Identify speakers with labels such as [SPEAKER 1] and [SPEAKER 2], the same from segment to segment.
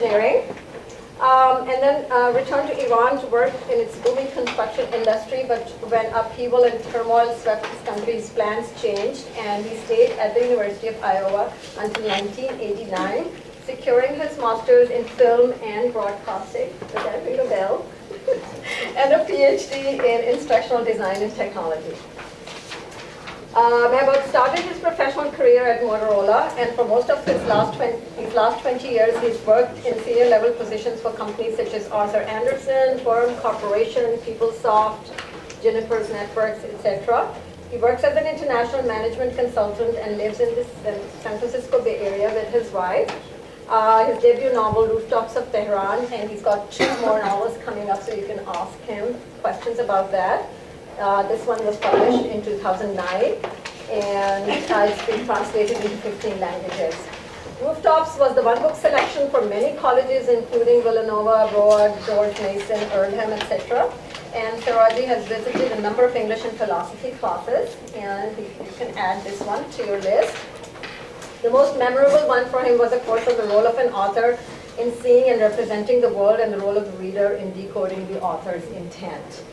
[SPEAKER 1] engineering, and then returned to Iran to work in its booming construction industry. But when upheaval and turmoil swept his country's plans changed, and he stayed at the University of Iowa until 1989, securing his master's in film and broadcasting, does that ring a bell? And a PhD in instructional design and technology. Mahbod started his professional career at Motorola, and for most of his last 20 years, he's worked in senior level positions for companies such as Arthur Andersen, Firm Corporation, PeopleSoft, Juniper's Networks, etc. He works as an international management consultant and lives in the San Francisco Bay Area with his wife. His debut novel, Rooftops of Tehran, and he's got 2 more novels coming up, so you can ask him questions about that. This one was published in 2009, and it's been translated into 15 languages. Rooftops was the one-book selection for many colleges, including Villanova, Broad, George Mason, Earlham, etc. And Seraji has visited a number of English and philosophy classes, and you can add this one to your list. The most memorable one for him was, of course, the role of an author in seeing and representing the world, and the role of the reader in decoding the author's intent.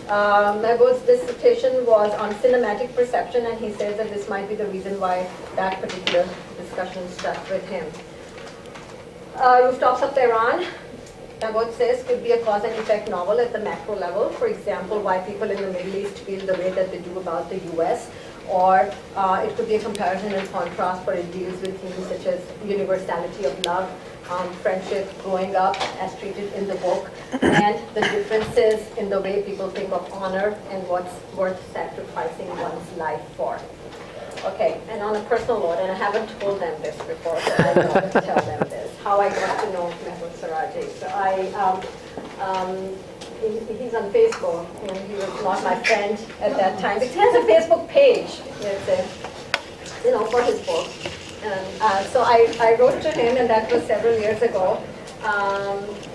[SPEAKER 1] Mahbod's dissertation was on cinematic perception, and he says that this might be the reason why that particular discussion stuck with him. Rooftops of Tehran, Mahbod says, could be a cause and effect novel at the macro level. For example, why people in the Middle East feel the way that they do about the US, or it could be a comparison and contrast, where it deals with themes such as universality of love, friendship, growing up as treated in the book, and the differences in the way people think of honor and what's worth sacrificing one's life for. Okay, and on a personal note, and I haven't told them this before, so I want to tell them this, how I got to know Mahbod Seraji. So he's on Facebook, and he was not my friend at that time. But he has a Facebook page, for his book. And so I wrote to him, and that was several years ago.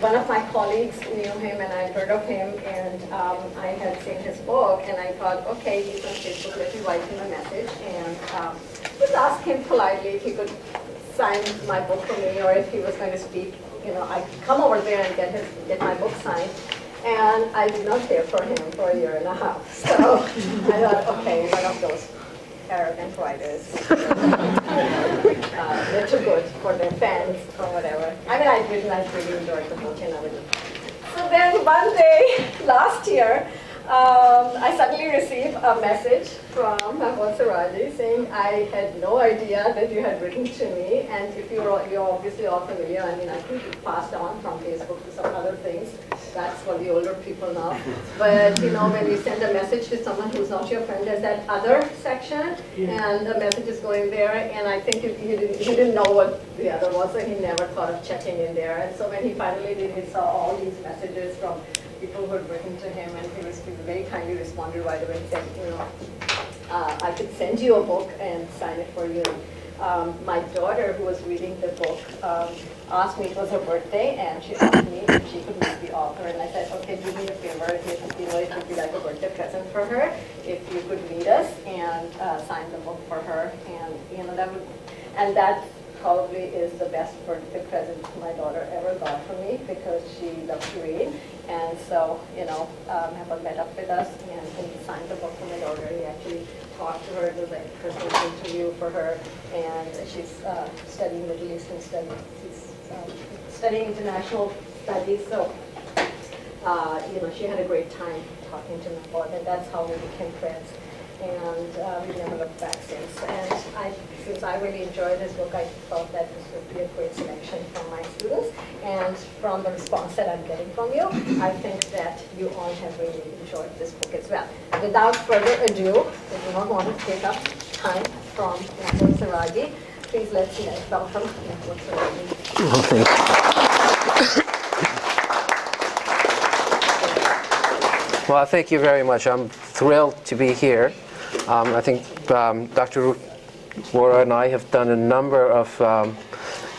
[SPEAKER 1] One of my colleagues knew him, and I heard of him, and I had seen his book, and I thought, okay, he's on Facebook, let me write him a message, and just ask him politely if he could sign my book for me, or if he was going to speak. I'd come over there and get my book signed. And I did not hear from him for 1.5 years. So I thought, okay, one of those arrogant writers. They're too good for their fans or whatever. I mean, I really enjoyed the book, and I would. So then one day last year, I suddenly received a message from Mahbod Seraji saying, I had no idea that you had written to me, and if you're obviously all familiar, I mean, I think you passed on from Facebook to some other things. That's for the older people now. But when you send a message to someone who's not your friend, there's that other section, and the message is going there, and I think he didn't know what the other was, so he never thought of checking in there. And so when he finally did, he saw all these messages from people who had written to him, and he very kindly responded right away and said, I could send you a book and sign it for you. My daughter, who was reading the book, asked me, it was her birthday, and she asked me if she could meet the author, and I said, okay, do me a favor, it would be like a birthday present for her, if you could meet us and sign the book for her, and that probably is the best birthday present my daughter ever got from me, because she loves to read. And so, Mahbod met up with us, and he signed the book for my daughter. He actually talked to her. It was like a personal interview for her, and she's studying Middle Eastern studies. She's studying international studies, so she had a great time talking to Mahbod, and that's how we became friends. And we never looked back since. And since I really enjoyed this book, I thought that this would be a great selection from my students. And from the response that I'm getting from you, I think that you all have really enjoyed this book as well. Without further ado, I do not want to take up time from Mahbod Seraji. Please let's welcome Mahbod Seraji.
[SPEAKER 2] Well, thank you very much. I'm thrilled to be here. I think Dr. Wara and I have done a number of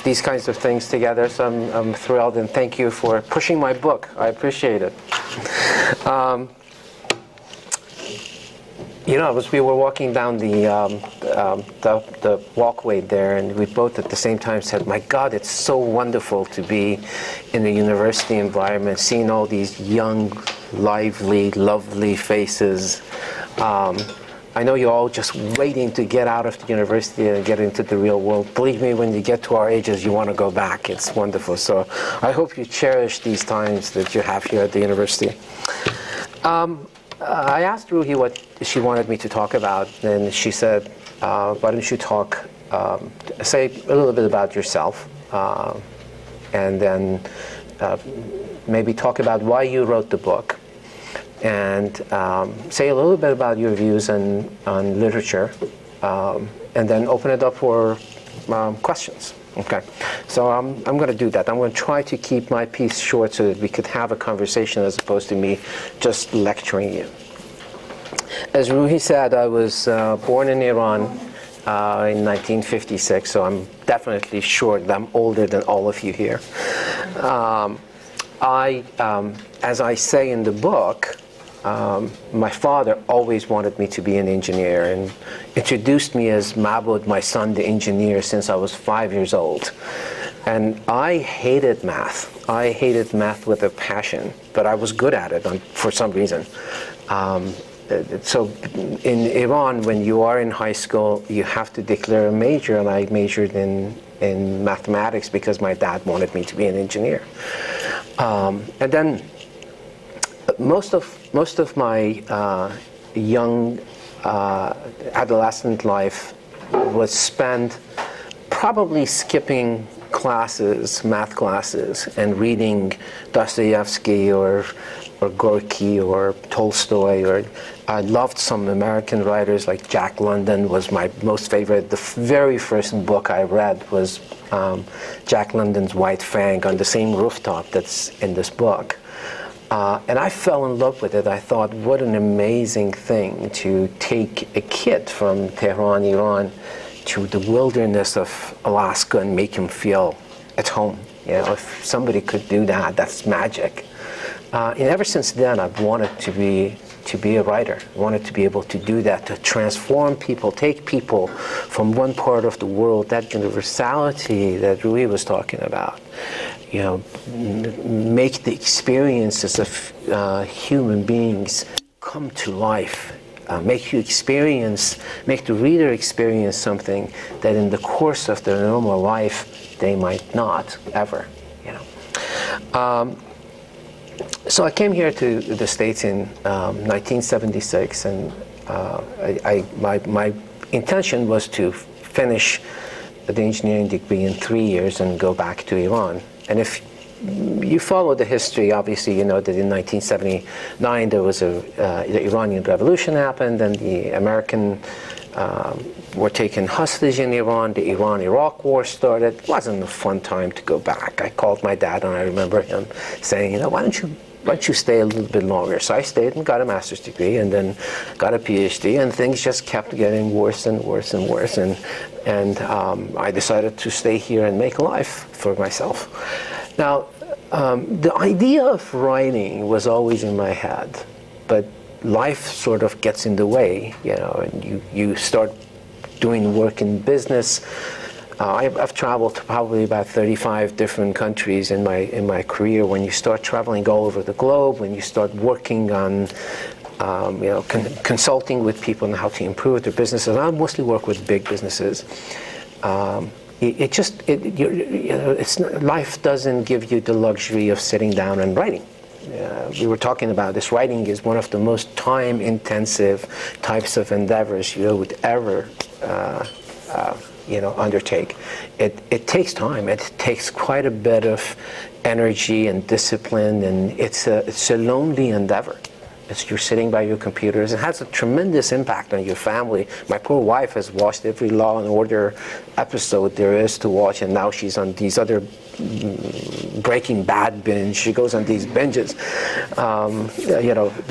[SPEAKER 2] these kinds of things together, so I'm thrilled, and thank you for pushing my book. I appreciate it. we were walking down the walkway there, and we both at the same time said, "My God, it's so wonderful to be in the university environment, seeing all these young, lively, lovely faces." I know you're all just waiting to get out of the university and get into the real world. Believe me, when you get to our ages, you want to go back. It's wonderful. So I hope you cherish these times that you have here at the university. I asked Ruhi what she wanted me to talk about, and she said, why don't you talk, say a little bit about yourself, and then maybe talk about why you wrote the book, and say a little bit about your views on literature, and then open it up for questions. Okay, so I'm going to do that. I'm going to try to keep my piece short so that we could have a conversation as opposed to me just lecturing you. As Ruhi said, I was born in Iran in 1956, so I'm definitely sure that I'm older than all of you here. As I say in the book, my father always wanted me to be an engineer and introduced me as Mahbod, my son, the engineer, since I was 5 years old. And I hated math. I hated math with a passion, but I was good at it for some reason. So in Iran, when you are in high school, you have to declare a major, and I majored in mathematics because my dad wanted me to be an engineer. And then most of my young adolescent life was spent probably skipping classes, math classes, and reading Dostoevsky or Gorky or Tolstoy. Or I loved some American writers like Jack London was my most favorite. The very first book I read was Jack London's White Fang, on the same rooftop that's in this book. And I fell in love with it. I thought, what an amazing thing to take a kid from Tehran, Iran, to the wilderness of Alaska and make him feel at home. You know, if somebody could do that, that's magic. And ever since then, I've wanted to be a writer. I wanted to be able to do that, to transform people, take people from one part of the world, that universality that Rui was talking about. You know, make the experiences of human beings come to life. Make the reader experience something that in the course of their normal life they might not ever. You know. So I came here to the States in 1976, and my intention was to finish the engineering degree in 3 years and go back to Iran. And if you follow the history, obviously you know that in 1979 there was the Iranian Revolution happened, and the American were taken hostage in Iran. The Iran-Iraq War started. It wasn't a fun time to go back. I called my dad, and I remember him saying, you know, why don't you stay a little bit longer? So I stayed and got a master's degree, and then got a PhD, and things just kept getting worse and worse and worse. And I decided to stay here and make a life for myself. Now, the idea of writing was always in my head, but life sort of gets in the way, you know, and you start doing work in business. I've traveled to probably about 35 different countries in my career. When you start traveling all over the globe, when you start working on consulting with people on how to improve their businesses. I mostly work with big businesses. Life doesn't give you the luxury of sitting down and writing. We were talking about this. Writing is one of the most time-intensive types of endeavors you would ever undertake. It takes time. It takes quite a bit of energy and discipline, and it's a lonely endeavor. You're sitting by your computers. It has a tremendous impact on your family. My poor wife has watched every Law and Order episode there is to watch, and now she's on these other Breaking Bad binge. She goes on these binges,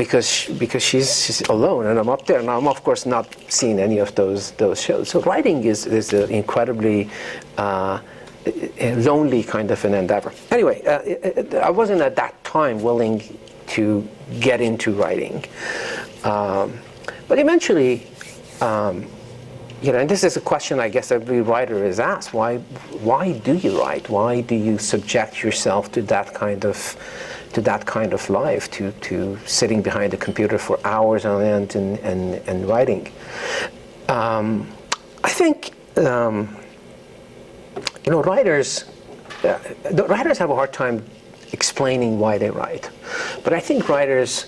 [SPEAKER 2] because she's alone, and I'm up there, and I'm of course not seeing any of those shows. So writing is an incredibly lonely kind of an endeavor. Anyway, I wasn't at that time willing to get into writing. But eventually, and this is a question I guess every writer is asked: Why do you write? Why do you subject yourself to that kind of life, to sitting behind a computer for hours on end and writing? I think writers have a hard time explaining why they write, but I think writers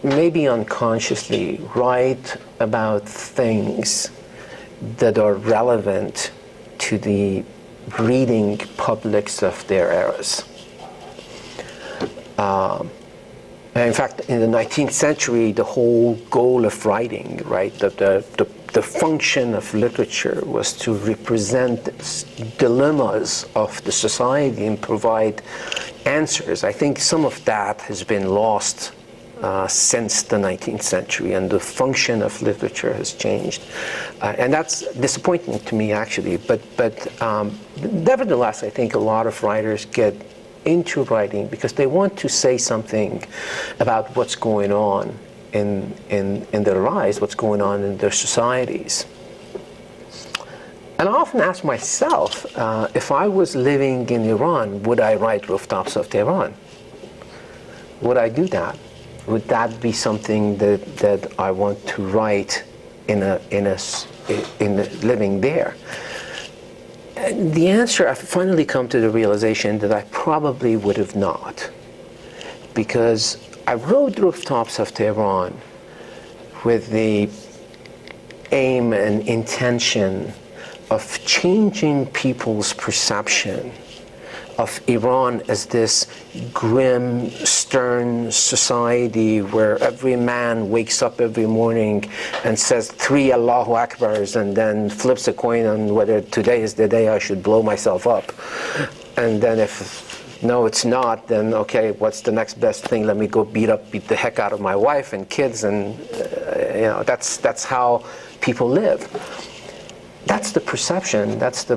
[SPEAKER 2] maybe unconsciously write about things that are relevant to the reading publics of their eras. In fact, in the 19th century, the whole goal of writing, right, the function of literature was to represent dilemmas of the society and provide answers. I think some of that has been lost since the 19th century, and the function of literature has changed, and that's disappointing to me, actually. But nevertheless, I think a lot of writers get into writing because they want to say something about what's going on in their lives, what's going on in their societies. And I often ask myself, if I was living in Iran, would I write Rooftops of Tehran? Would I do that? Would that be something that I want to write in living there? And the answer, I've finally come to the realization that I probably would have not, because I wrote Rooftops of Tehran with the aim and intention of changing people's perception of Iran as this grim, stern society where every man wakes up every morning and says 3 Allahu Akbars and then flips a coin on whether today is the day I should blow myself up. And then if no, it's not, then okay, what's the next best thing? Let me go beat the heck out of my wife and kids, and that's how people live. That's the perception. That's the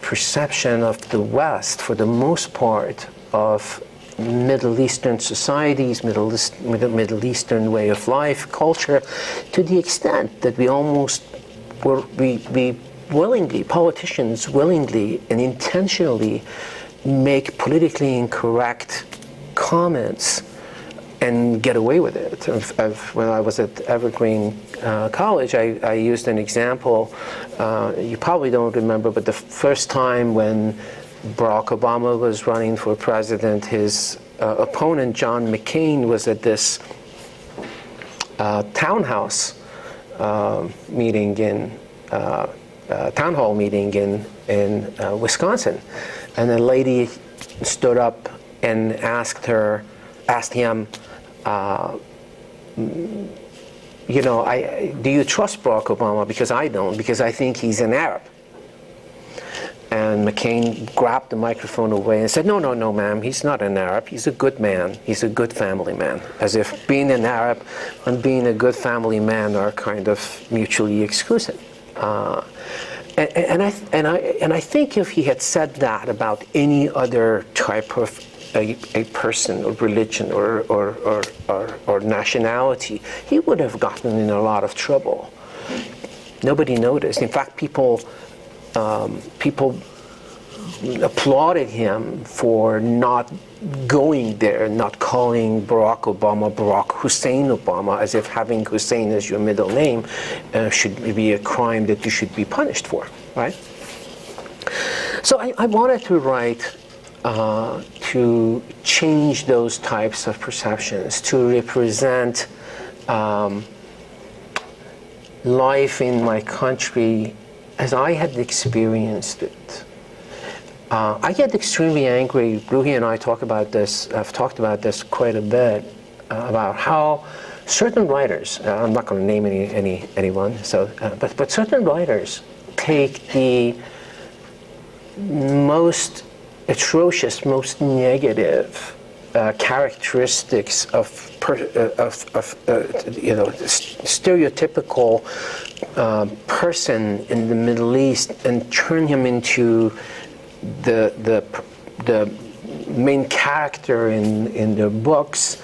[SPEAKER 2] perception of the West, for the most part, of Middle Eastern societies, Middle Eastern way of life, culture, to the extent that we willingly, politicians willingly and intentionally make politically incorrect comments and get away with it. When I was at Evergreen College, I used an example. You probably don't remember, but the first time when Barack Obama was running for president, his opponent, John McCain, was at this town hall meeting in Wisconsin, and a lady stood up and asked him, do you trust Barack Obama? Because I don't, because I think he's an Arab. And McCain grabbed the microphone away and said, no, ma'am, he's not an Arab. He's a good man. He's a good family man. As if being an Arab and being a good family man are kind of mutually exclusive. And I think if he had said that about any other type of a person or religion or nationality, he would have gotten in a lot of trouble. Nobody noticed. In fact, people applauded him for not going there, not calling Barack Obama Barack Hussein Obama, as if having Hussein as your middle name should be a crime that you should be punished for, right? So I wanted to write to change those types of perceptions, to represent life in my country as I had experienced it. I get extremely angry. Ruhi and I talk about this. I've talked about this quite a bit, about how certain writers, I'm not going to name anyone, but certain writers take the most atrocious, most negative characteristics of stereotypical person in the Middle East and turn him into the main character in their books,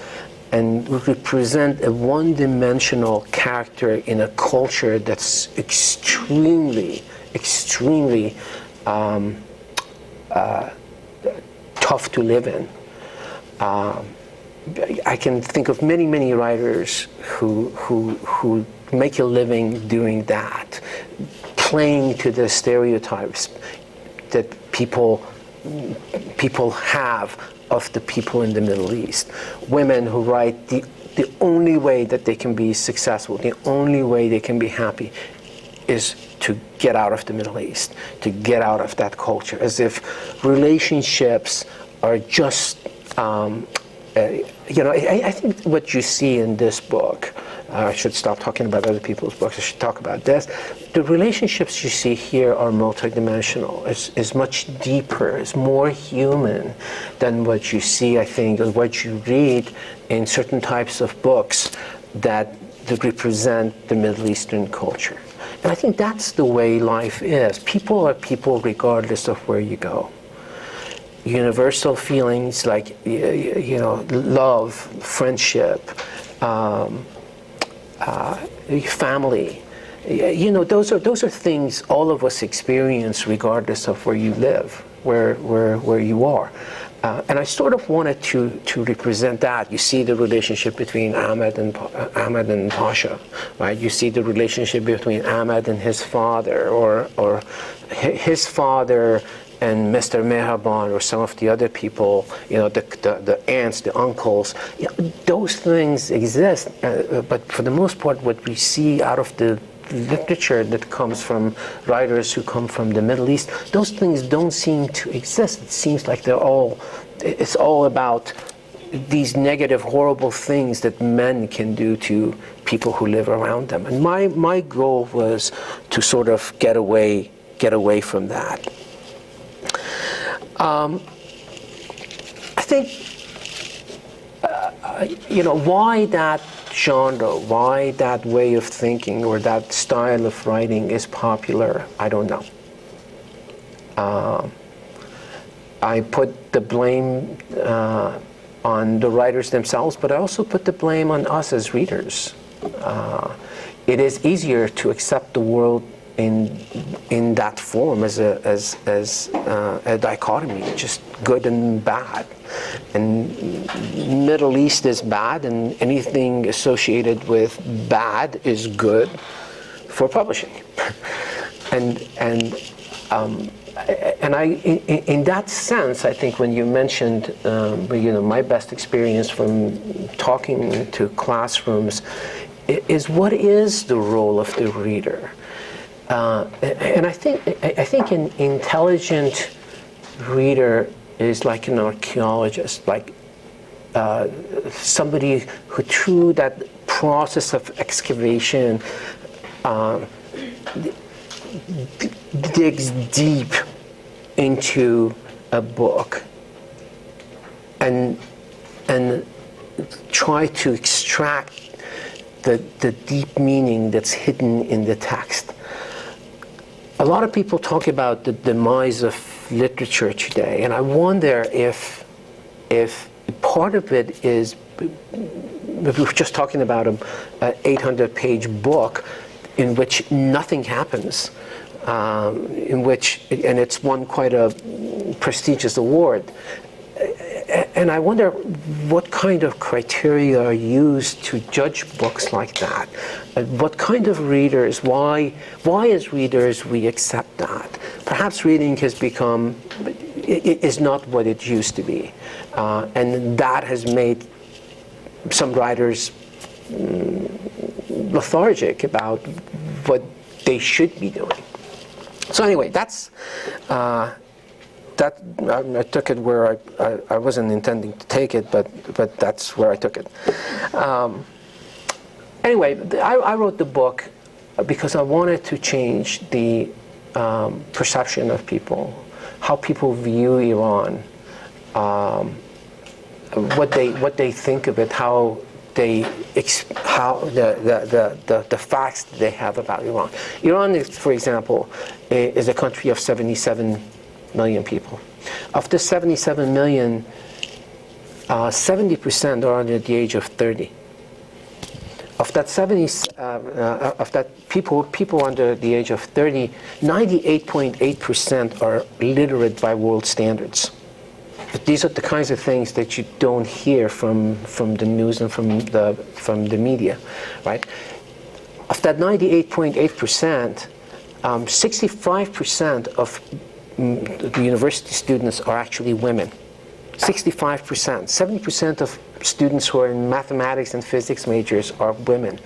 [SPEAKER 2] and represent a one-dimensional character in a culture that's extremely tough to live in. I can think of many writers who make a living doing that, playing to the stereotypes that people have of the people in the Middle East. Women who write the only way that they can be successful, the only way they can be happy is to get out of the Middle East, to get out of that culture, as if relationships are just, I think what you see in this book, I should stop talking about other people's books, I should talk about this. The relationships you see here are multidimensional. It's much deeper, it's more human than what you see, I think, or what you read in certain types of books that represent the Middle Eastern culture. And I think that's the way life is. People are people regardless of where you go. Universal feelings like, love, friendship, family, those are things all of us experience regardless of where you live, where you are. And I sort of wanted to represent that. You see the relationship between Ahmed and Pasha, right? You see the relationship between Ahmed and his father, or his father and Mr. Mehaban, or some of the other people, the aunts, the uncles. Those things exist, but for the most part, what we see out of the literature that comes from writers who come from the Middle East, those things don't seem to exist. It seems like it's all about these negative, horrible things that men can do to people who live around them. And my goal was to sort of get away from that. I think, why that genre, why that way of thinking or that style of writing is popular, I don't know. I put the blame on the writers themselves, but I also put the blame on us as readers. It is easier to accept the world in that form as a dichotomy, just good and bad. And Middle East is bad, and anything associated with bad is good for publishing. And I, in that sense, I think when you mentioned, my best experience from talking to classrooms is what is the role of the reader. And I think an intelligent reader is like an archaeologist, like somebody who through that process of excavation digs deep into a book and try to extract the deep meaning that's hidden in the text. A lot of people talk about the demise of literature today, and I wonder if part of it is, if we were just talking about an 800-page book in which nothing happens, and it's won quite a prestigious award. And I wonder what kind of criteria are used to judge books like that. What kind of readers, why as readers we accept that? Perhaps reading has become, is not what it used to be. And that has made some writers lethargic about what they should be doing. So anyway, that's that I took it where I wasn't intending to take it, but that's where I took it. Anyway, I wrote the book because I wanted to change the perception of people, how people view Iran, what they think of it, how the facts that they have about Iran. Iran, is, for example, is a country of 77 million people. Of the 77 million, 70% are under the age of 30. Of that of that people under the age of 30, 98.8% are literate by world standards. But these are the kinds of things that you don't hear from the news and from the media, right? Of that 98.8%, 65% of the university students are actually women. 65%. 70% of students who are in mathematics and physics majors are women.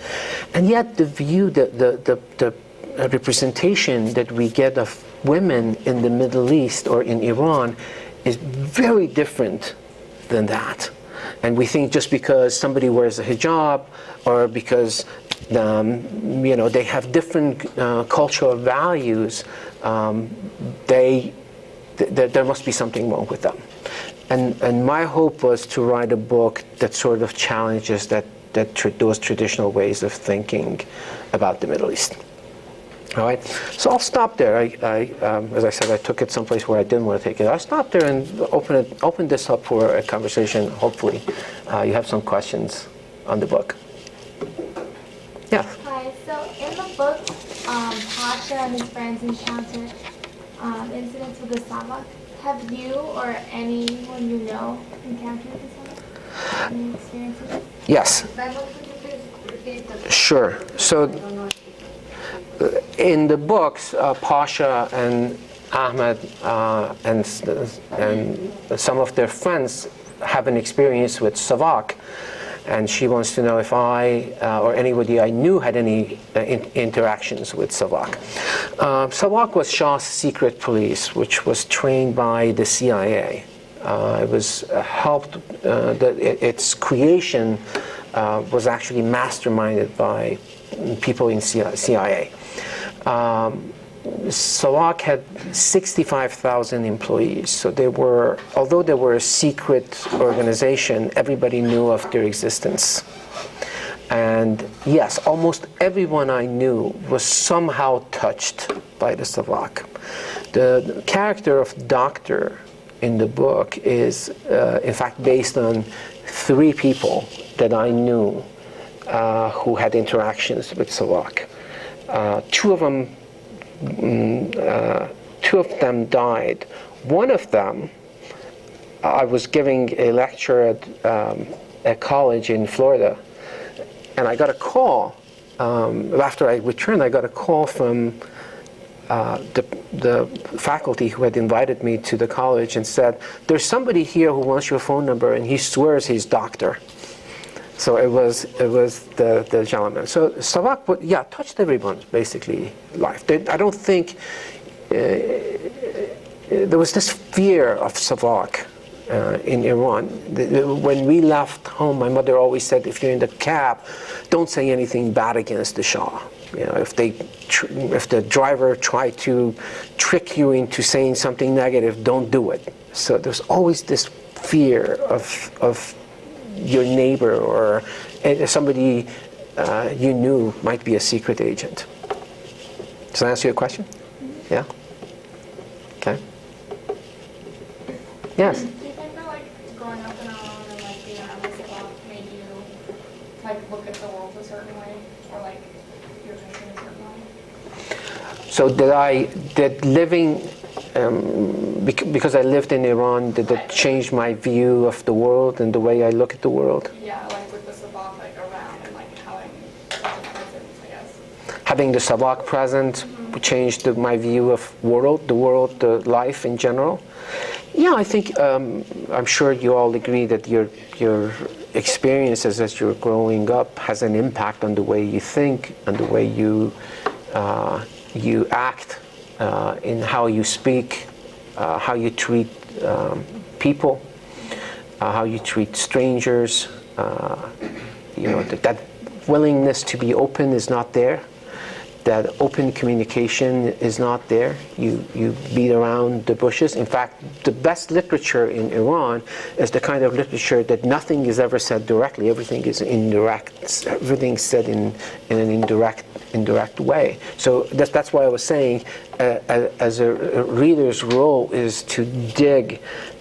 [SPEAKER 2] And yet the representation that we get of women in the Middle East or in Iran is very different than that. And we think just because somebody wears a hijab or because they have different cultural values, there must be something wrong with them. And my hope was to write a book that sort of challenges those traditional ways of thinking about the Middle East. All right, so I'll stop there. As I said, I took it someplace where I didn't want to take it. I'll stop there and open this up for a conversation. Hopefully, you have some questions on the book. Yeah.
[SPEAKER 3] Hi. So in the book, Pasha and his friends encounter incidents with the Savak. Have you or anyone you know encountered the Savak? Any experiences?
[SPEAKER 2] Yes. Sure. So in the books, Pasha and Ahmed and some of their friends have an experience with Savak, and she wants to know if I or anybody I knew had any interactions with Savak. Savak was Shah's secret police, which was trained by the CIA. It was helped. Its creation was actually masterminded by people in CIA. Savak had 65,000 employees, so although they were a secret organization, everybody knew of their existence. And yes, almost everyone I knew was somehow touched by the Savak. The character of Doctor in the book is, in fact, based on 3 people that I knew who had interactions with Savak. Two of them died. One of them, I was giving a lecture at a college in Florida, and I got a call. After I returned, I got a call from the faculty who had invited me to the college and said, "There's somebody here who wants your phone number, and he swears he's Doctor." So it was the gentleman. So Savak, touched everyone's basically life. I don't think there was this fear of Savak in Iran. When we left home, my mother always said, if you're in the cab, don't say anything bad against the Shah. If the driver tried to trick you into saying something negative, don't do it. So there's always this fear of your neighbor or somebody you knew might be a secret agent. Does that answer your question? Mm-hmm. Yeah? Okay. Yes?
[SPEAKER 3] Do you think that growing up in Iran and being around this a lot made you look at the world a certain way or your country in a certain way?
[SPEAKER 2] So did living because I lived in Iran, did it change my view of the world and the way I look at the world?
[SPEAKER 3] Yeah, with the Savak around and having such a presence, I guess.
[SPEAKER 2] Having the Savak present changed my view of the life in general. Yeah, I think I'm sure you all agree that your experiences as you're growing up has an impact on the way you think and the way you act. In how you speak, how you treat people, how you treat strangers. That willingness to be open is not there. That open communication is not there. You beat around the bushes. In fact, the best literature in Iran is the kind of literature that nothing is ever said directly. Everything is indirect. Everything's said in an indirect way. So that's why I was saying, as a reader's role is to dig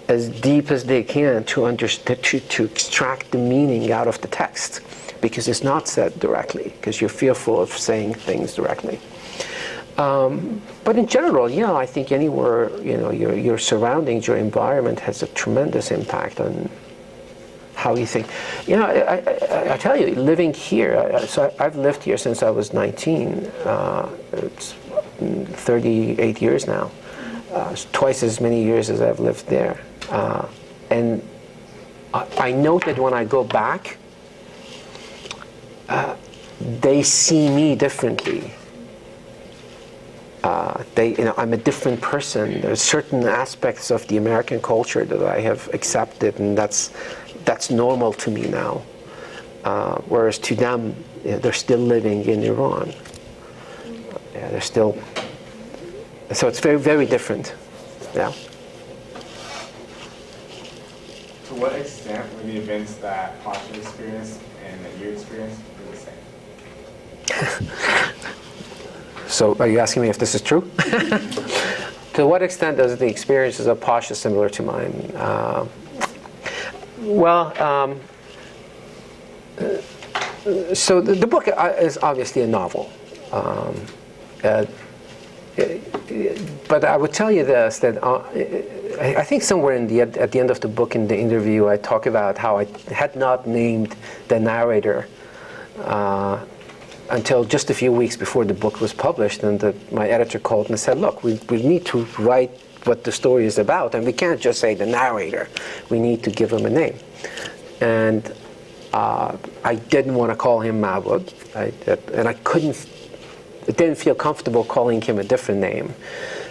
[SPEAKER 2] as deep as they can to understand, to extract the meaning out of the text, because it's not said directly, because you're fearful of saying things directly. But in general, yeah, I think anywhere, your surroundings, your environment has a tremendous impact on how you think. I tell you, living here, so I've lived here since I was 19. It's 38 years now. Twice as many years as I've lived there. And I note that when I go back, they see me differently. I'm a different person. There's certain aspects of the American culture that I have accepted, and that's normal to me now. Whereas to them, they're still living in Iran. They're still. So it's very, very different. Yeah.
[SPEAKER 4] To what extent were the events that Pasha experienced and that you experienced the same?
[SPEAKER 2] So are you asking me if this is true? To what extent does the experiences of Pasha similar to mine? So the book is obviously a novel. But I would tell you this, that I think somewhere at the end of the book, in the interview, I talk about how I had not named the narrator until just a few weeks before the book was published, and my editor called and said, look, we need to write what the story is about, and we can't just say the narrator. We need to give him a name. And I didn't want to call him Mahbod, and I didn't feel comfortable calling him a different name.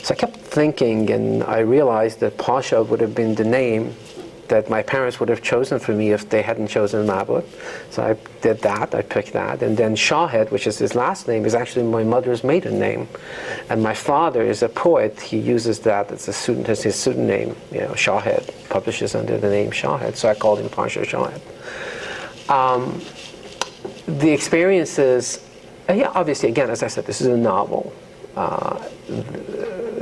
[SPEAKER 2] So I kept thinking, and I realized that Pasha would have been the name that my parents would have chosen for me if they hadn't chosen Mahbod. So I did that, I picked that. And then Shahed, which is his last name, is actually my mother's maiden name. And my father is a poet. He uses that as his pseudonym, Shahed, publishes under the name Shahed. So I called him Pasha Shahed. The experiences, obviously, again, as I said, this is a novel.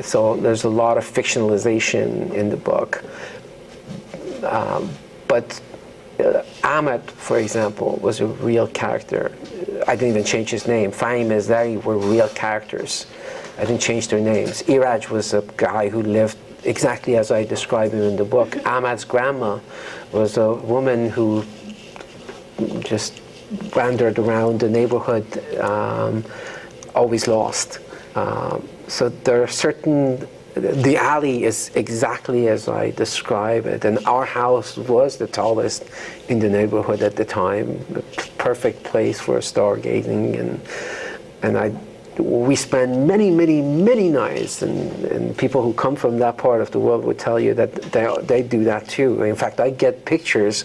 [SPEAKER 2] So there's a lot of fictionalization in the book. But Ahmed, for example, was a real character. I didn't even change his name. Fahim and Zari were real characters. I didn't change their names. Iraj was a guy who lived exactly as I describe him in the book. Ahmed's grandma was a woman who just wandered around the neighborhood, always lost. So there are certain. The alley is exactly as I describe it, and our house was the tallest in the neighborhood at the time, the perfect place for stargazing, and we spent many nights, and people who come from that part of the world would tell you that they do that too. In fact, I get pictures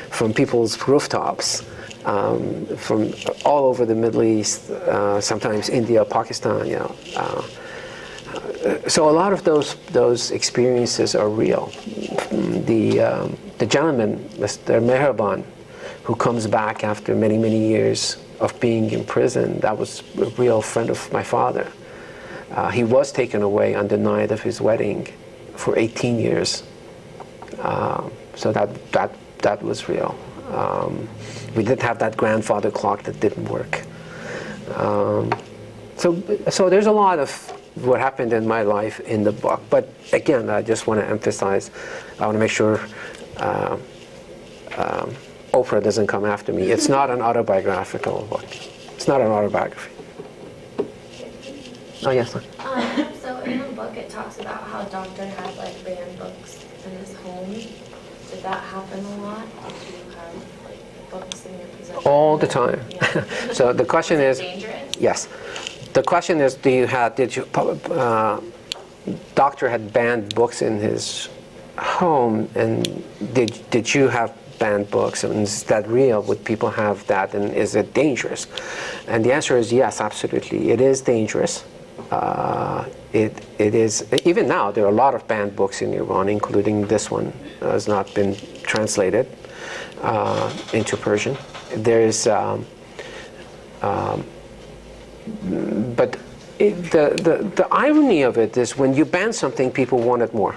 [SPEAKER 2] from people's rooftops from all over the Middle East, sometimes India, Pakistan, so a lot of those experiences are real. The gentleman, Mr. Meherban, who comes back after many years of being in prison, that was a real friend of my father. He was taken away on the night of his wedding for 18 years. So that was real. We did have that grandfather clock that didn't work. So there's a lot of what happened in my life in the book. But again, I just want to emphasize, I want to make sure Oprah doesn't come after me. It's not an autobiographical book. It's not an autobiography. Oh, yes.
[SPEAKER 3] So in the book, it talks about how Doctor had banned books in his home. Did that happen a lot? Did you have books in your possession?
[SPEAKER 2] All the time.
[SPEAKER 3] Yeah.
[SPEAKER 2] So the question is,
[SPEAKER 3] dangerous?
[SPEAKER 2] yes. The question is, Doctor had banned books in his home, and did you have banned books? And is that real? Would people have that? And is it dangerous? And the answer is yes, absolutely. It is dangerous. It is, even now, there are a lot of banned books in Iran, including this one, has not been translated into Persian. There's but the irony of it is, when you ban something, people want it more.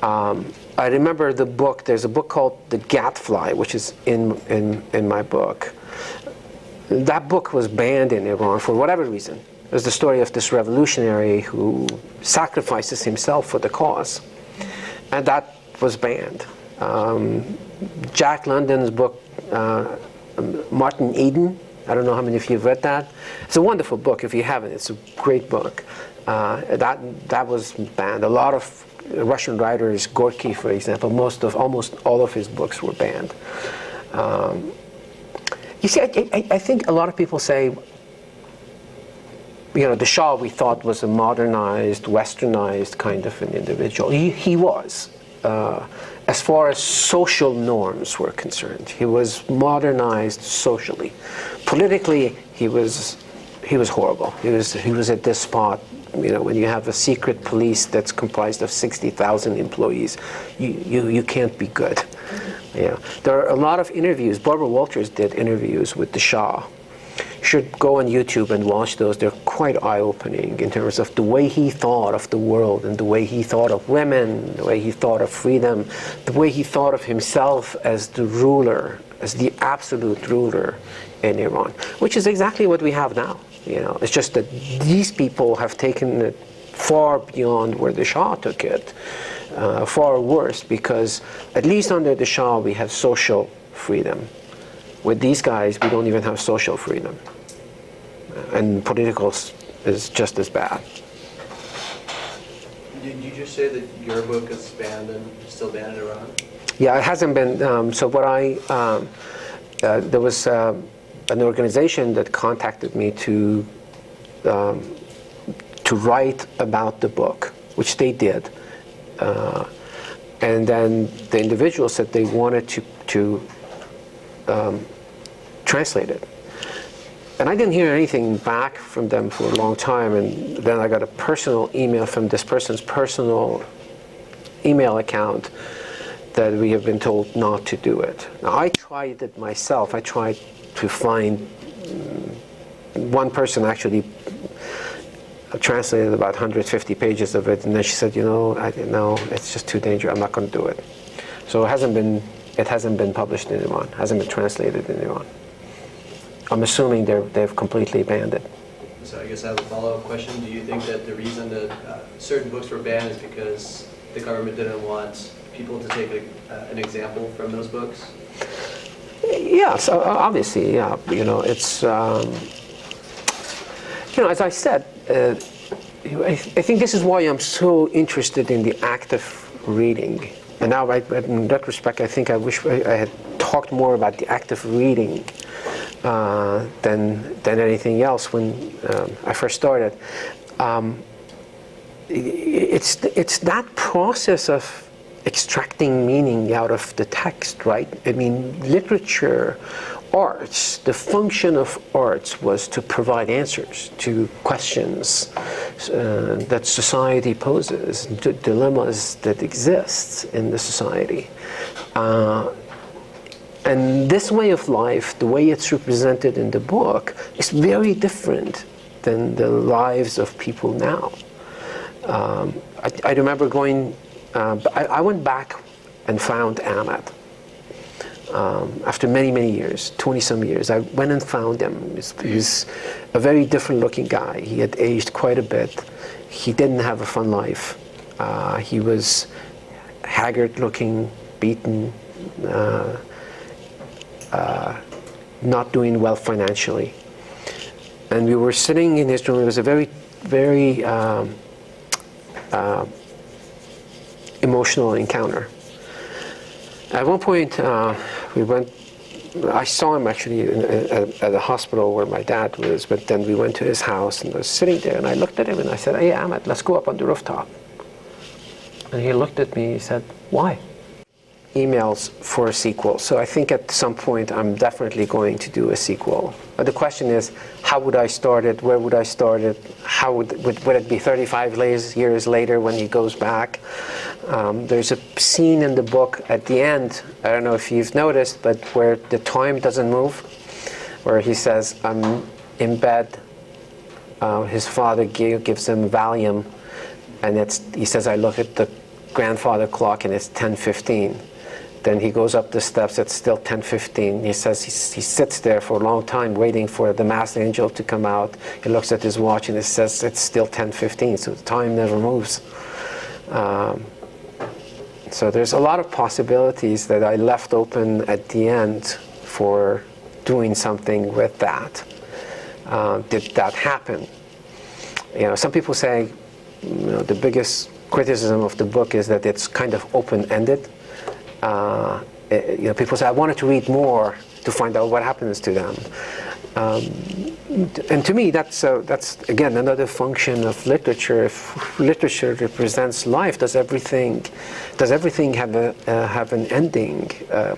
[SPEAKER 2] I remember the book, there's a book called The Gadfly, which is in my book. That book was banned in Iran for whatever reason. It was the story of this revolutionary who sacrifices himself for the cause. And that was banned. Jack London's book, Martin Eden, I don't know how many of you have read that. It's a wonderful book. If you haven't, it's a great book. That was banned. A lot of Russian writers, Gorky, for example, almost all of his books were banned. You see, I think a lot of people say, the Shah we thought was a modernized, westernized kind of an individual. He was. As far as social norms were concerned, he was modernized socially. Politically, he was horrible. He was a despot. When you have a secret police that's comprised of 60,000 employees, you can't be good. There are a lot of interviews. Barbara Walters did interviews with the Shah. You should go on YouTube and watch those. They're quite eye-opening in terms of the way he thought of the world and the way he thought of women, the way he thought of freedom, the way he thought of himself as the ruler, as the absolute ruler in Iran, which is exactly what we have now. It's just that these people have taken it far beyond where the Shah took it, far worse, because at least under the Shah we have social freedom. With these guys, we don't even have social freedom. And political is just as bad.
[SPEAKER 5] Did you just say that your book is banned and still banned in Iran?
[SPEAKER 2] Yeah, it hasn't been. So what there was an organization that contacted me to write about the book, which they did. And then the individual said they wanted to translate it. And I didn't hear anything back from them for a long time, and then I got a personal email from this person's personal email account that we have been told not to do it. Now, I tried it myself. I tried to find one person actually translated about 150 pages of it, and then she said, no, it's just too dangerous. I'm not going to do it. So it hasn't been published in Iran. Hasn't been translated in Iran. I'm assuming they've completely banned it.
[SPEAKER 5] So I guess I have a follow-up question. Do you think that the reason that certain books were banned is because the government didn't want people to take an example from those books?
[SPEAKER 2] Yes, obviously, yeah. It's as I said, I think this is why I'm so interested in the act of reading. And now, in that respect, I think I wish I had talked more about the act of reading than anything else when I first started. It's that process of extracting meaning out of the text, right? I mean, literature, arts, the function of arts was to provide answers to questions that society poses, to dilemmas that exist in the society. And this way of life, the way it's represented in the book, is very different than the lives of people now. I remember going, I went back and found Ahmed. After many, many years, 20-some years, I went and found him. He's a very different looking guy. He had aged quite a bit. He didn't have a fun life. He was haggard looking, beaten, not doing well financially. And we were sitting in his room. It was a very, very emotional encounter. At one point, I saw him actually at the hospital where my dad was, but then we went to his house and I was sitting there and I looked at him and I said, "Hey Ahmed, let's go up on the rooftop." And he looked at me, he said, "Why?" Emails for a sequel. So I think at some point I'm definitely going to do a sequel. But the question is, how would I start it? Where would I start it? How would it be 35 years later when he goes back? There's a scene in the book at the end, I don't know if you've noticed, but where the time doesn't move, where he says, "I'm in bed." His father gives him Valium, and he says, "I look at the grandfather clock and it's 10:15. Then he goes up the steps, it's still 10:15. He says he sits there for a long time waiting for the mass angel to come out. He looks at his watch and it says it's still 10:15, so the time never moves. So there's a lot of possibilities that I left open at the end for doing something with that. Did that happen? You know, some people say, you know, the biggest criticism of the book is that it's kind of open-ended. You know, people say, I wanted to read more to find out what happens to them. And to me, that's again another function of literature. If literature represents life, does everything have an ending,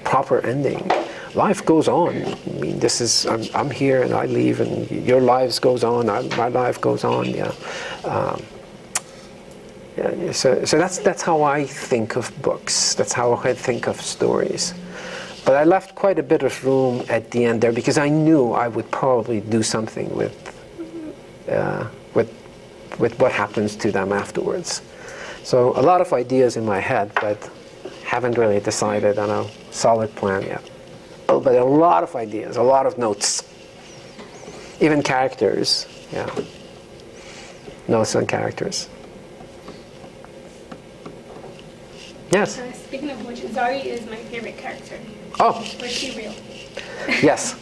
[SPEAKER 2] proper ending? Life goes on. I mean, this is I'm here and I leave, and your lives goes on. My life goes on. Yeah. Yeah, so that's how I think of books. That's how I think of stories. But I left quite a bit of room at the end there because I knew I would probably do something with what happens to them afterwards. So a lot of ideas in my head, but haven't really decided on a solid plan yet. Oh, but a lot of ideas, a lot of notes, even characters. Yeah, notes on characters. Yes.
[SPEAKER 6] Speaking of which, Zari is my favorite character.
[SPEAKER 2] Oh.
[SPEAKER 6] Was she real?
[SPEAKER 2] Yes.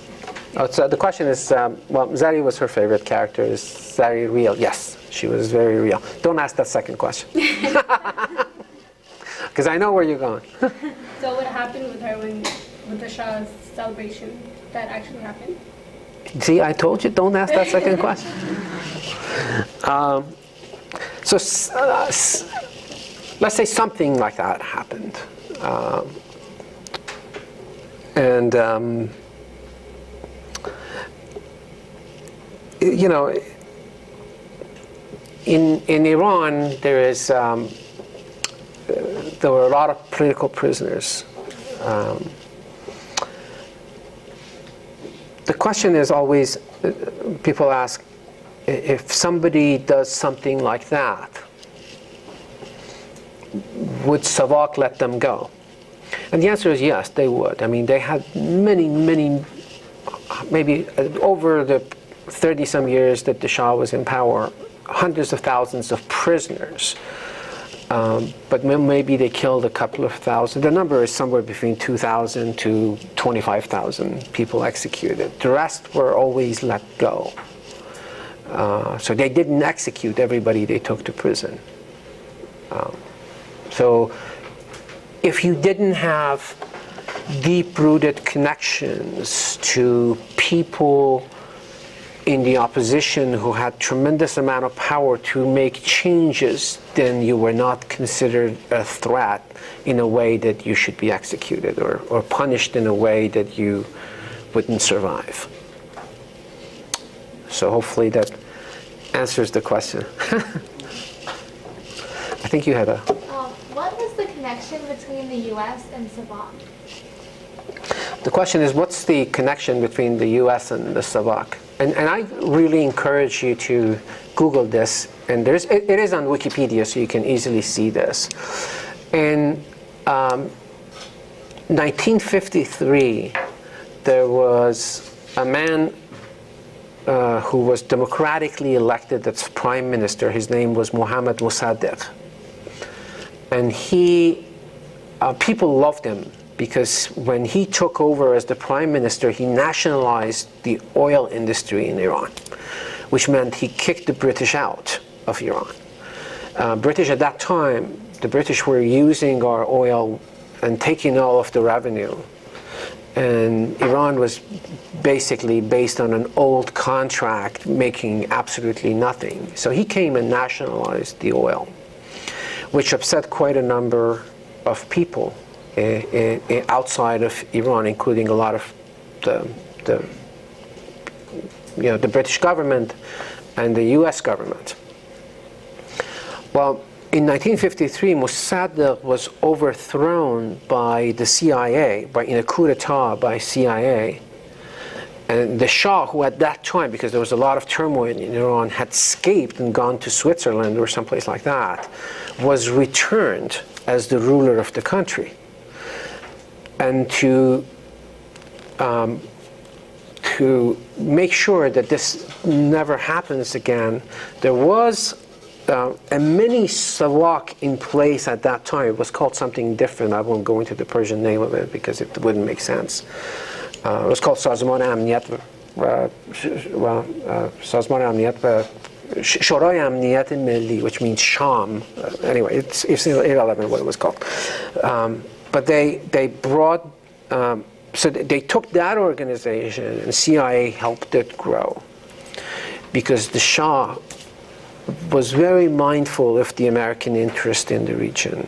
[SPEAKER 2] Oh, so the question is, well, Zari was her favorite character. Is Zari real? Yes, she was very real. Don't ask that second question. Because I know where you're going.
[SPEAKER 6] So what happened with her with the Shah's celebration? That actually happened?
[SPEAKER 2] See, I told you, don't ask that second question. Let's say something like that happened. You know, in Iran, there were a lot of political prisoners. The question is always, people ask, if somebody does something like that, would Savak let them go? And the answer is yes, they would. I mean, they had many, maybe over the 30-some years that the Shah was in power, hundreds of thousands of prisoners. But maybe they killed a couple of thousand. The number is somewhere between 2,000 to 25,000 people executed. The rest were always let go. So they didn't execute everybody they took to prison. So if you didn't have deep-rooted connections to people in the opposition who had tremendous amount of power to make changes, then you were not considered a threat in a way that you should be executed or punished in a way that you wouldn't survive. So hopefully that answers the question. I think you had a...
[SPEAKER 3] What was the connection between the U.S. and Savak?
[SPEAKER 2] The question is, what's the connection between the U.S. and the Savak? And I really encourage you to Google this. And it is on Wikipedia, so you can easily see this. In 1953, there was a man who was democratically elected as prime minister. His name was Mohammad Mossadegh. And people loved him because when he took over as the prime minister, he nationalized the oil industry in Iran, which meant he kicked the British out of Iran. British at that time, the British were using our oil and taking all of the revenue. And Iran was basically based on an old contract making absolutely nothing. So he came and nationalized the oil, which upset quite a number of people outside of Iran, including a lot of the British government and the U.S. government. Well, in 1953, Mossadegh was overthrown by the CIA, in a coup d'etat by CIA. And the Shah, who at that time, because there was a lot of turmoil in Iran, had escaped and gone to Switzerland or someplace like that, was returned as the ruler of the country. And to make sure that this never happens again, there was a mini Savak in place at that time. It was called something different. I won't go into the Persian name of it because it wouldn't make sense. It was called Sazman Amniyat Sazman Amniyat Shoray Amniyat Milli, which means Sham. Anyway, it's irrelevant what it was called. But they brought, so they took that organization, and CIA helped it grow, because the Shah was very mindful of the American interest in the region.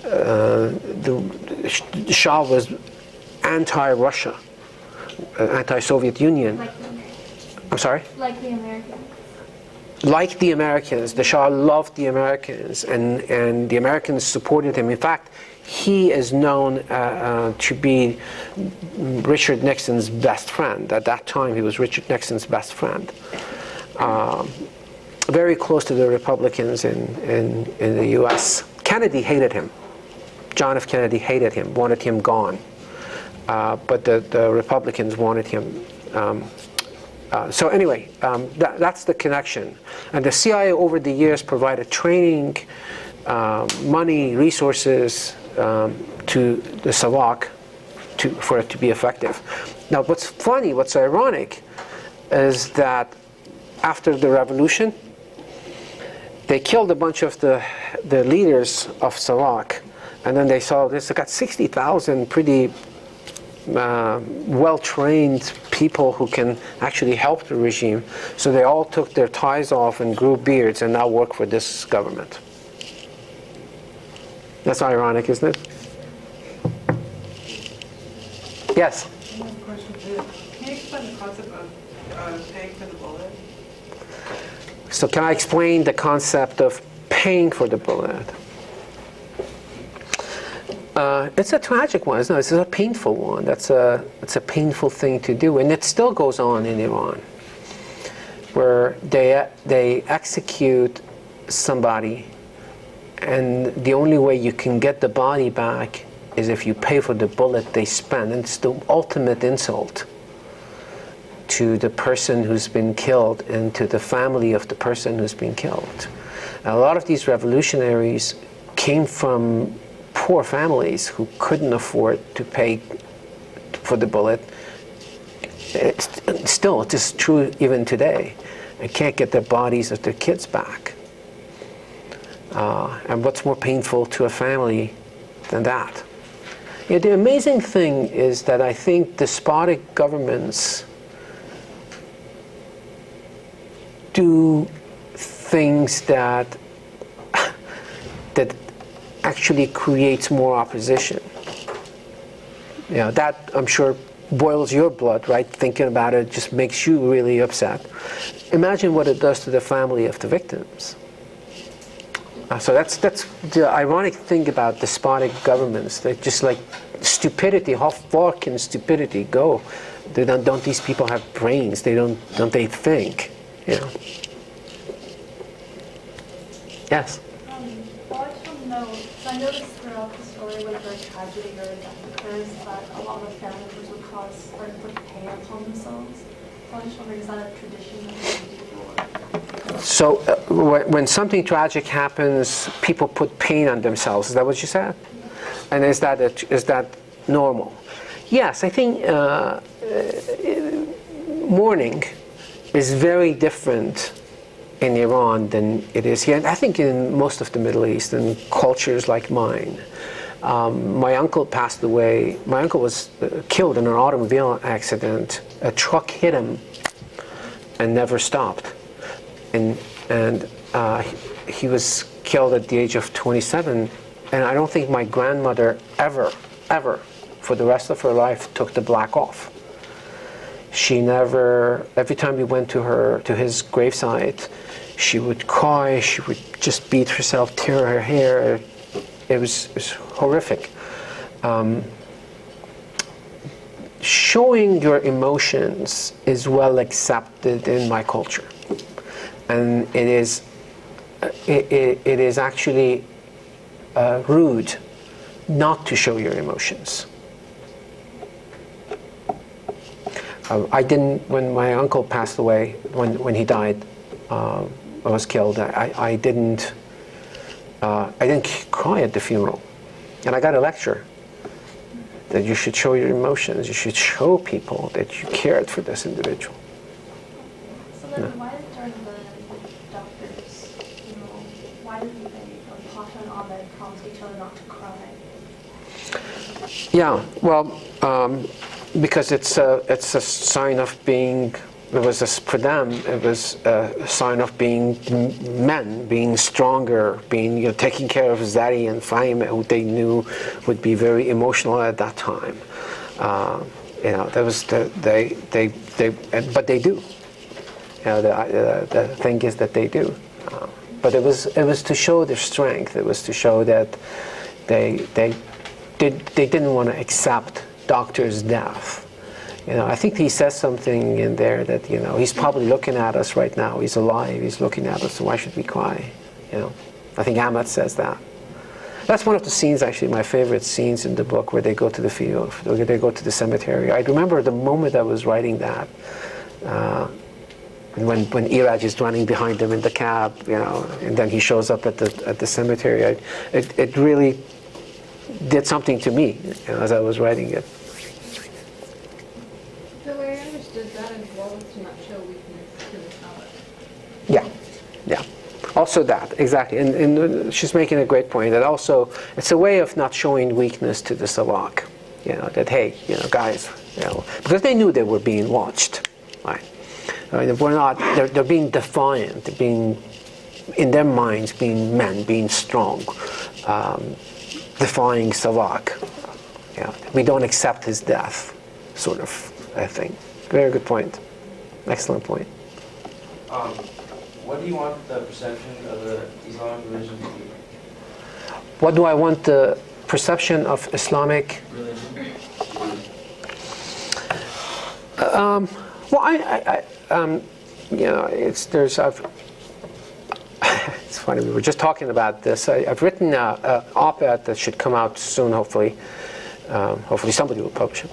[SPEAKER 2] The Shah was anti-Russia, anti-Soviet Union.
[SPEAKER 3] Like the Americans.
[SPEAKER 2] I'm sorry?
[SPEAKER 3] Like the Americans.
[SPEAKER 2] Like the Americans. The Shah loved the Americans, and the Americans supported him. In fact, he is known to be Richard Nixon's best friend. At that time, he was Richard Nixon's best friend. Very close to the Republicans in the U.S. Kennedy hated him. John F. Kennedy hated him, wanted him gone. But the Republicans wanted him. So anyway, that's the connection. And the CIA over the years provided training, money, resources to the Savak for it to be effective. Now what's funny, what's ironic, is that after the revolution, they killed a bunch of the leaders of Savak, and then they saw this. They got 60,000 pretty well-trained people who can actually help the regime. So they all took their ties off and grew beards and now work for this government. That's ironic, isn't it? Yes?
[SPEAKER 7] I have a question too. Can you explain the concept of paying for the bullet?
[SPEAKER 2] So can I explain the concept of paying for the bullet? It's a tragic one, isn't it? It's a painful one. It's a painful thing to do, and it still goes on in Iran, where they execute somebody, and the only way you can get the body back is if you pay for the bullet they spent. And it's the ultimate insult to the person who's been killed and to the family of the person who's been killed. And a lot of these revolutionaries came from poor families who couldn't afford to pay for the bullet. It's just true even today. They can't get their bodies of their kids back. And what's more painful to a family than that? You know, the amazing thing is that I think despotic governments do things that actually creates more opposition. You know, that I'm sure boils your blood, right? Thinking about it just makes you really upset. Imagine what it does to the family of the victims. So that's the ironic thing about despotic governments. They're just like stupidity. How far can stupidity go? Don't these people have brains? Don't they think? You know. Yes.
[SPEAKER 8] I just want to know, so I noticed throughout the story whenever a tragedy or a death occurs that a lot of family members would cause or put pain upon themselves. So I just wondering, is that a tradition that they do?
[SPEAKER 2] So when something tragic happens, people put pain on themselves. Is that what you said? And is that normal? Yes, I think mourning is very different in Iran than it is here. And I think in most of the Middle East and cultures like mine. My uncle passed away. My uncle was killed in an automobile accident. A truck hit him and never stopped. And he was killed at the age of 27. And I don't think my grandmother ever, for the rest of her life, took the black off. She never, every time we went to his gravesite, she would cry, she would just beat herself, tear her hair. It was horrific. Showing your emotions is well accepted in my culture. And it is actually rude not to show your emotions. I didn't, when my uncle passed away, when he died, was killed, I didn't cry at the funeral. And I got a lecture that you should show your emotions, you should show people that you cared for this individual.
[SPEAKER 8] So then why is during the doctors, why did they, Pasha and Ahmed, promise each other not to cry?
[SPEAKER 2] Yeah, well, because it's a sign of being, for them, it was a sign of being men, being stronger, being, taking care of Zari and Fahim, who they knew would be very emotional at that time. That was but they do. The thing is that they do. But it was to show their strength. It was to show that they didn't want to accept doctor's death. I think he says something in there that, he's probably looking at us right now. He's alive. He's looking at us. So why should we cry? I think Ahmed says that. That's one of the scenes, actually, my favorite scenes in the book, where they go to the field, where they go to the cemetery. I remember the moment I was writing that, when Iraj is running behind them in the cab, and then he shows up at the cemetery. It really did something to me as I was writing it.
[SPEAKER 9] The way I understood that as well was to not show weakness to the Salak.
[SPEAKER 2] Yeah. Also that, exactly. And she's making a great point, that also it's a way of not showing weakness to the Salak. That, hey, guys, because they knew they were being watched, right? They're being defiant, being, in their minds, being men, being strong, defying Salak. We don't accept his death, sort of, I think. Very good point. Excellent point.
[SPEAKER 10] What do you want the perception of the Islamic religion to be?
[SPEAKER 2] What do I want the perception of Islamic
[SPEAKER 10] religion?
[SPEAKER 2] It's funny. We were just talking about this. I've written an op-ed that should come out soon. Hopefully, somebody will publish it.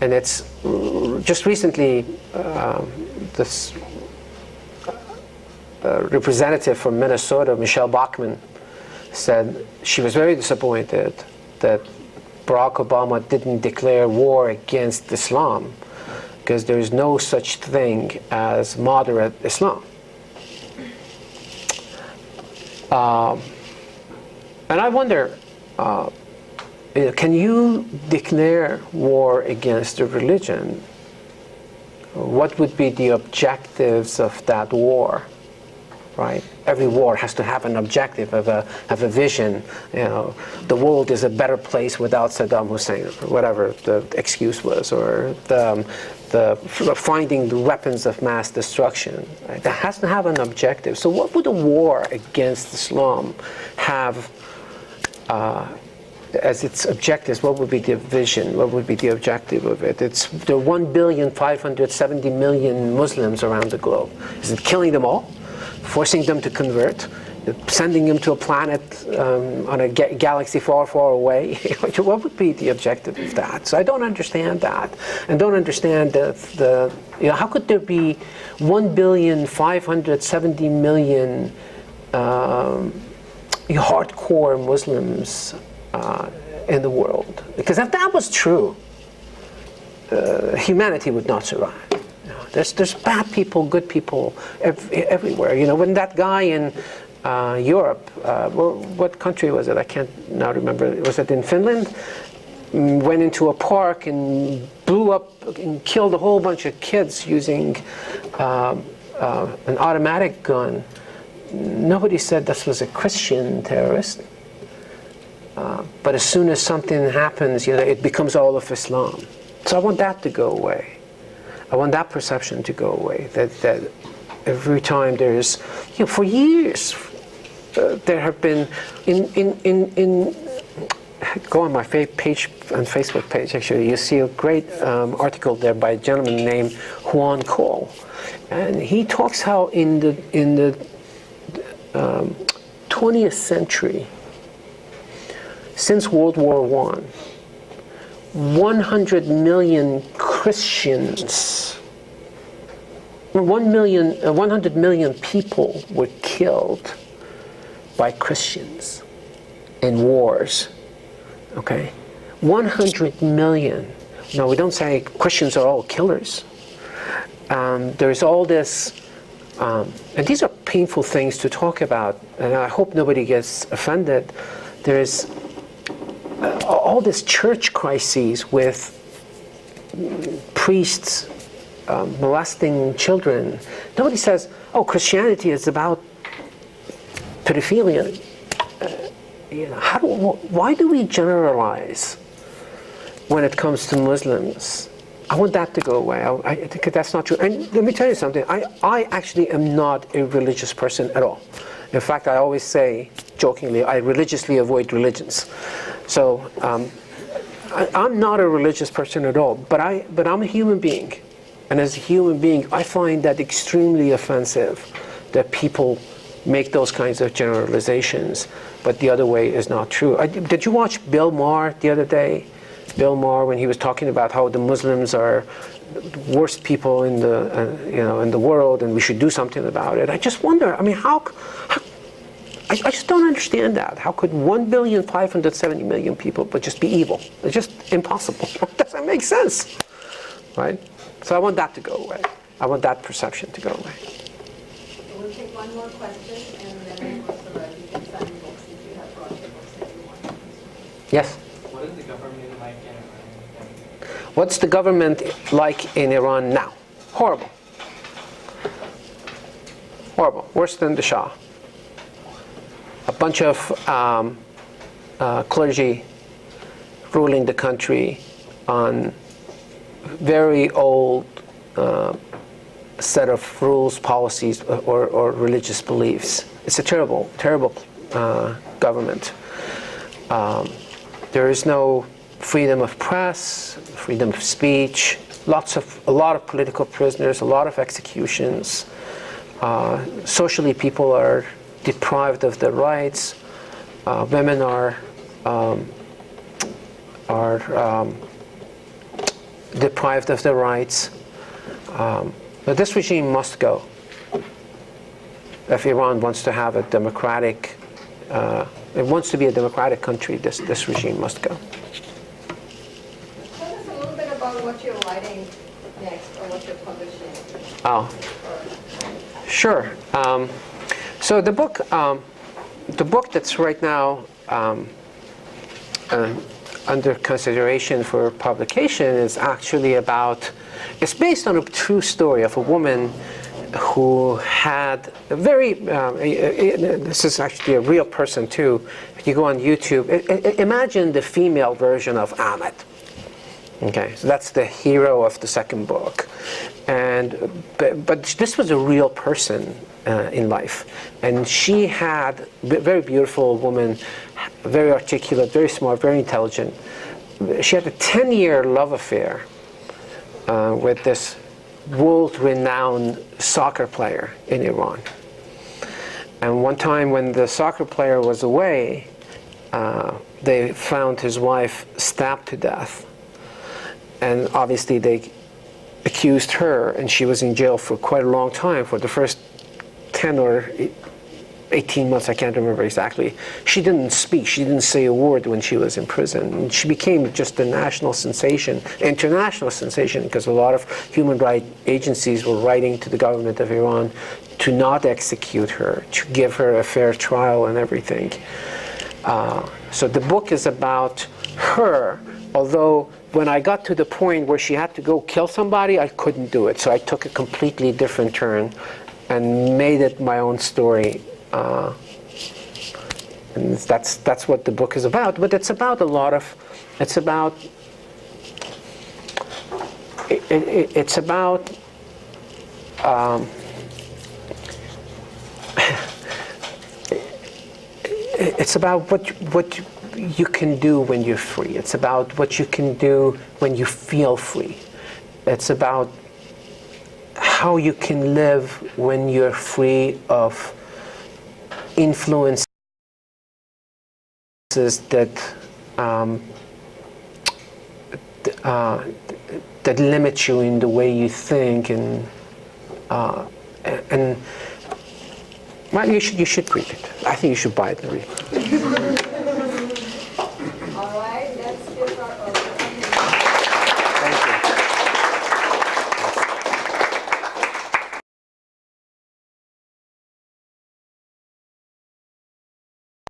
[SPEAKER 2] And it's just recently this representative from Minnesota, Michelle Bachmann, said she was very disappointed that Barack Obama didn't declare war against Islam, because there is no such thing as moderate Islam. And I wonder, can you declare war against a religion? What would be the objectives of that war? Right? Every war has to have an objective, have a vision. The world is a better place without Saddam Hussein, or whatever the excuse was, or the finding the weapons of mass destruction. Right? That has to have an objective. So, what would a war against Islam have as its objectives? What would be the vision? What would be the objective of it? There are 1,570,000,000 Muslims around the globe. Is it killing them all? Forcing them to convert, sending them to a planet on a galaxy far, far away? What would be the objective of that? So I don't understand that, and don't understand how could there be 1,570,000,000 hardcore Muslims in the world? Because if that was true, humanity would not survive. There's bad people, good people everywhere. When that guy in Europe, what country was it? I can't now remember. Was it in Finland? Went into a park and blew up and killed a whole bunch of kids using an automatic gun. Nobody said this was a Christian terrorist. But as soon as something happens, it becomes all of Islam. So I want that to go away. I want that perception to go away. That every time there's, for years, there have been go on my page on Facebook page. Actually, you see a great article there by a gentleman named Juan Cole, and he talks how in the 20th century, since World War I, 100 million Christians, 100 million people were killed by Christians in wars. Okay? 100 million. Now, we don't say Christians are all killers. There's all this, and these are painful things to talk about, and I hope nobody gets offended. There's all this church crises with priests molesting children. Nobody says, oh, Christianity is about pedophilia. Why do we generalize when it comes to Muslims? I want that to go away. I think that's not true. And let me tell you something. I actually am not a religious person at all. In fact, I always say, jokingly, I religiously avoid religions. So I'm not a religious person at all, but I'm a human being. And as a human being, I find that extremely offensive that people make those kinds of generalizations, but the other way is not true. Did you watch Bill Maher the other day? Bill Maher, when he was talking about how the Muslims are the worst people in the world, and we should do something about it. I just wonder. I mean, I just don't understand that. How could 1,570,000,000 people but just be evil? It's just impossible. It doesn't make sense, right? So I want that to go away. I want that perception to go away.
[SPEAKER 1] We'll take one more question, and then you can send books if you have brought your books that you want.
[SPEAKER 2] Yes.
[SPEAKER 10] What is the government like in Iran?
[SPEAKER 2] What's the government like in Iran now? Horrible. Horrible. Worse than the Shah. A bunch of clergy ruling the country on very old set of rules, policies, or religious beliefs. It's a terrible, terrible government. There is no freedom of press, freedom of speech, a lot of political prisoners, a lot of executions. Socially, people are deprived of their rights. Women are deprived of their rights. But this regime must go. If Iran wants to have a democratic, it wants to be a democratic country, this regime must go.
[SPEAKER 1] Tell us a little bit about what you're writing next, or what you're publishing.
[SPEAKER 2] Oh, sure. So the book that's right now under consideration for publication is actually it's based on a true story of a woman who had a very, this is actually a real person too. If you go on YouTube, imagine the female version of Ahmed. Okay, so that's the hero of the second book. But this was a real person in life. And she had a very beautiful woman, very articulate, very smart, very intelligent. She had a 10-year love affair with this world-renowned soccer player in Iran. And one time when the soccer player was away, they found his wife stabbed to death. And obviously they accused her, and she was in jail for quite a long time. For the first 10 or 18 months, I can't remember exactly. She didn't speak, she didn't say a word when she was in prison. And she became just a national sensation, international sensation, because a lot of human rights agencies were writing to the government of Iran to not execute her, to give her a fair trial and everything. So the book is about her, although when I got to the point where she had to go kill somebody, I couldn't do it. So I took a completely different turn and made it my own story. And that's what the book is about. But it's about a lot of, it's about what you can do when you're free. It's about what you can do when you feel free. It's about how you can live when you're free of influence that that limit you in the way you think, and well, you should read it. I think you should buy it and read it.